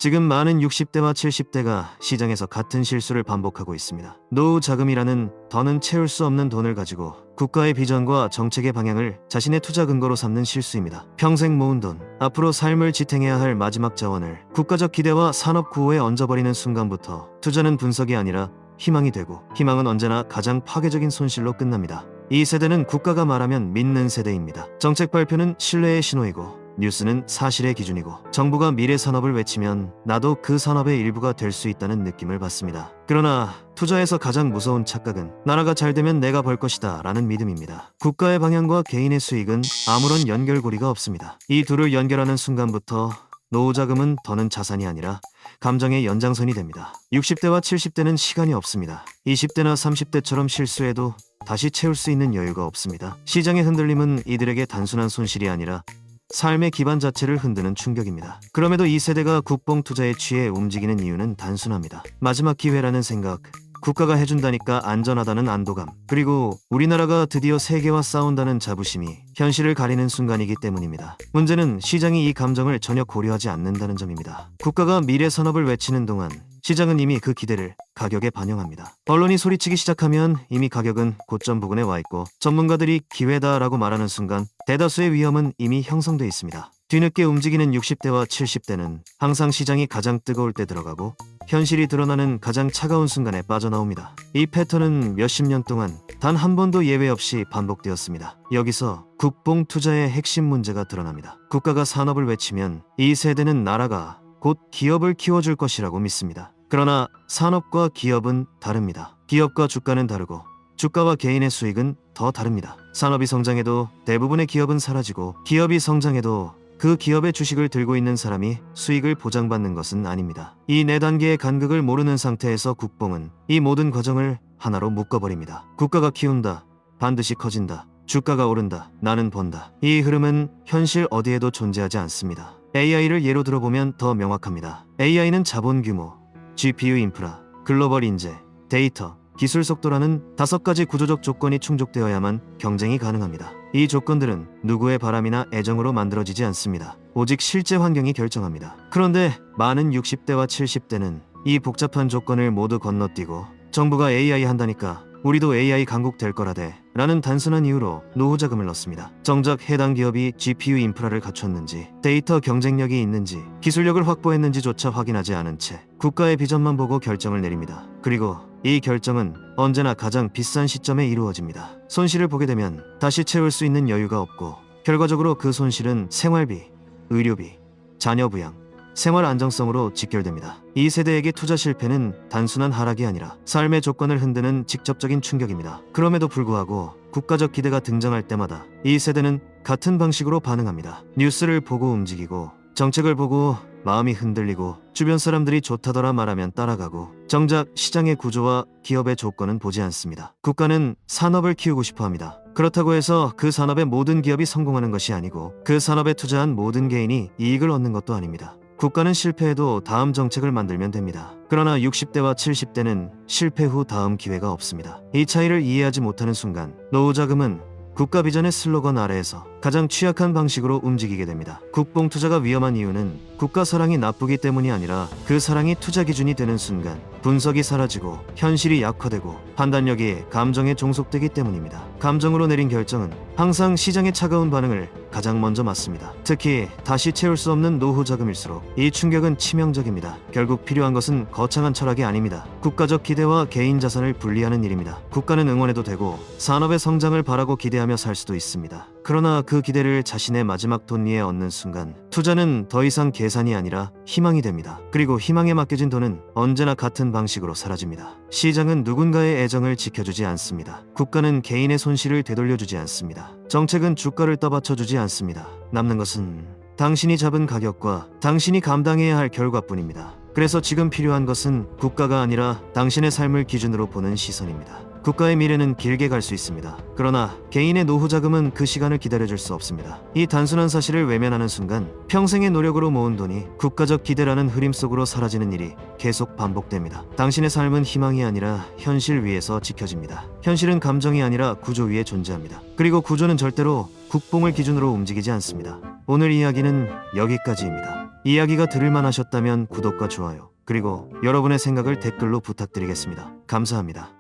지금 많은 60대와 70대가 시장에서 같은 실수를 반복하고 있습니다. 노후 자금이라는 더는 채울 수 없는 돈을 가지고 국가의 비전과 정책의 방향을 자신의 투자 근거로 삼는 실수입니다. 평생 모은 돈, 앞으로 삶을 지탱해야 할 마지막 자원을 국가적 기대와 산업 구호에 얹어버리는 순간부터 투자는 분석이 아니라 희망이 되고, 희망은 언제나 가장 파괴적인 손실로 끝납니다. 이 세대는 국가가 말하면 믿는 세대입니다. 정책 발표는 신뢰의 신호이고, 뉴스는 사실의 기준이고, 정부가 미래 산업을 외치면 나도 그 산업의 일부가 될 수 있다는 느낌을 받습니다. 그러나 투자에서 가장 무서운 착각은 나라가 잘 되면 내가 벌 것이다 라는 믿음입니다. 국가의 방향과 개인의 수익은 아무런 연결고리가 없습니다. 이 둘을 연결하는 순간부터 노후 자금은 더는 자산이 아니라 감정의 연장선이 됩니다. 60대와 70대는 시간이 없습니다. 20대나 30대처럼 실수해도 다시 채울 수 있는 여유가 없습니다. 시장의 흔들림은 이들에게 단순한 손실이 아니라 삶의 기반 자체를 흔드는 충격입니다. 그럼에도 이 세대가 국뽕 투자에 취해 움직이는 이유는 단순합니다. 마지막 기회라는 생각, 국가가 해준다니까 안전하다는 안도감, 그리고 우리나라가 드디어 세계와 싸운다는 자부심이 현실을 가리는 순간이기 때문입니다. 문제는 시장이 이 감정을 전혀 고려하지 않는다는 점입니다. 국가가 미래 산업을 외치는 동안 시장은 이미 그 기대를 가격에 반영합니다. 언론이 소리치기 시작하면 이미 가격은 고점 부근에 와 있고, 전문가들이 기회다라고 말하는 순간 대다수의 위험은 이미 형성돼 있습니다. 뒤늦게 움직이는 60대와 70대는 항상 시장이 가장 뜨거울 때 들어가고 현실이 드러나는 가장 차가운 순간에 빠져나옵니다. 이 패턴은 몇십 년 동안 단 한 번도 예외 없이 반복되었습니다. 여기서 국뽕 투자의 핵심 문제가 드러납니다. 국가가 산업을 외치면 이 세대는 나라가 곧 기업을 키워줄 것이라고 믿습니다. 그러나 산업과 기업은 다릅니다. 기업과 주가는 다르고 주가와 개인의 수익은 더 다릅니다. 산업이 성장해도 대부분의 기업은 사라지고, 기업이 성장해도 그 기업의 주식을 들고 있는 사람이 수익을 보장받는 것은 아닙니다. 이 네 단계의 간극을 모르는 상태에서 국뽕은 이 모든 과정을 하나로 묶어버립니다. 국가가 키운다, 반드시 커진다, 주가가 오른다, 나는 번다. 이 흐름은 현실 어디에도 존재하지 않습니다. AI를 예로 들어보면 더 명확합니다. AI는 자본 규모, GPU 인프라, 글로벌 인재, 데이터, 기술 속도라는 5가지 구조적 조건이 충족되어야만 경쟁이 가능합니다. 이 조건들은 누구의 바람이나 애정으로 만들어지지 않습니다. 오직 실제 환경이 결정합니다. 그런데 많은 60대와 70대는 이 복잡한 조건을 모두 건너뛰고 정부가 AI 한다니까 우리도 AI 강국 될 거라대 라는 단순한 이유로 노후 자금을 넣습니다. 정작 해당 기업이 GPU 인프라를 갖췄는지, 데이터 경쟁력이 있는지, 기술력을 확보했는지조차 확인하지 않은 채 국가의 비전만 보고 결정을 내립니다. 그리고 이 결정은 언제나 가장 비싼 시점에 이루어집니다. 손실을 보게 되면 다시 채울 수 있는 여유가 없고, 결과적으로 그 손실은 생활비, 의료비, 자녀 부양, 생활 안정성으로 직결됩니다. 이 세대에게 투자 실패는 단순한 하락이 아니라 삶의 조건을 흔드는 직접적인 충격입니다. 그럼에도 불구하고 국가적 기대가 등장할 때마다 이 세대는 같은 방식으로 반응합니다. 뉴스를 보고 움직이고, 정책을 보고 마음이 흔들리고, 주변 사람들이 좋다더라 말하면 따라가고, 정작 시장의 구조와 기업의 조건은 보지 않습니다. 국가는 산업을 키우고 싶어 합니다. 그렇다고 해서 그 산업의 모든 기업이 성공하는 것이 아니고, 그 산업에 투자한 모든 개인이 이익을 얻는 것도 아닙니다. 국가는 실패해도 다음 정책을 만들면 됩니다. 그러나 60대와 70대는 실패 후 다음 기회가 없습니다. 이 차이를 이해하지 못하는 순간 노후 자금은 국가 비전의 슬로건 아래에서 가장 취약한 방식으로 움직이게 됩니다. 국뽕 투자가 위험한 이유는 국가 사랑이 나쁘기 때문이 아니라 그 사랑이 투자 기준이 되는 순간 분석이 사라지고 현실이 약화되고 판단력이 감정에 종속되기 때문입니다. 감정으로 내린 결정은 항상 시장의 차가운 반응을 가장 먼저 맞습니다. 특히 다시 채울 수 없는 노후 자금일수록 이 충격은 치명적입니다. 결국 필요한 것은 거창한 철학이 아닙니다. 국가적 기대와 개인 자산을 분리하는 일입니다. 국가는 응원해도 되고 산업의 성장을 바라고 기대하며 살 수도 있습니다. 그러나 그 기대를 자신의 마지막 돈 위에 얻는 순간 투자는 더 이상 계산이 아니라 희망이 됩니다. 그리고 희망에 맡겨진 돈은 언제나 같은 방식으로 사라집니다. 시장은 누군가의 애정을 지켜주지 않습니다. 국가는 개인의 손실을 되돌려주지 않습니다. 정책은 주가를 떠받쳐주지 않습니다. 남는 것은 당신이 잡은 가격과 당신이 감당해야 할 결과뿐입니다. 그래서 지금 필요한 것은 국가가 아니라 당신의 삶을 기준으로 보는 시선입니다. 국가의 미래는 길게 갈 수 있습니다. 그러나 개인의 노후 자금은 그 시간을 기다려줄 수 없습니다. 이 단순한 사실을 외면하는 순간 평생의 노력으로 모은 돈이 국가적 기대라는 흐림 속으로 사라지는 일이 계속 반복됩니다. 당신의 삶은 희망이 아니라 현실 위에서 지켜집니다. 현실은 감정이 아니라 구조 위에 존재합니다. 그리고 구조는 절대로 국뽕을 기준으로 움직이지 않습니다. 오늘 이야기는 여기까지입니다. 이야기가 들을만 하셨다면 구독과 좋아요, 그리고 여러분의 생각을 댓글로 부탁드리겠습니다. 감사합니다.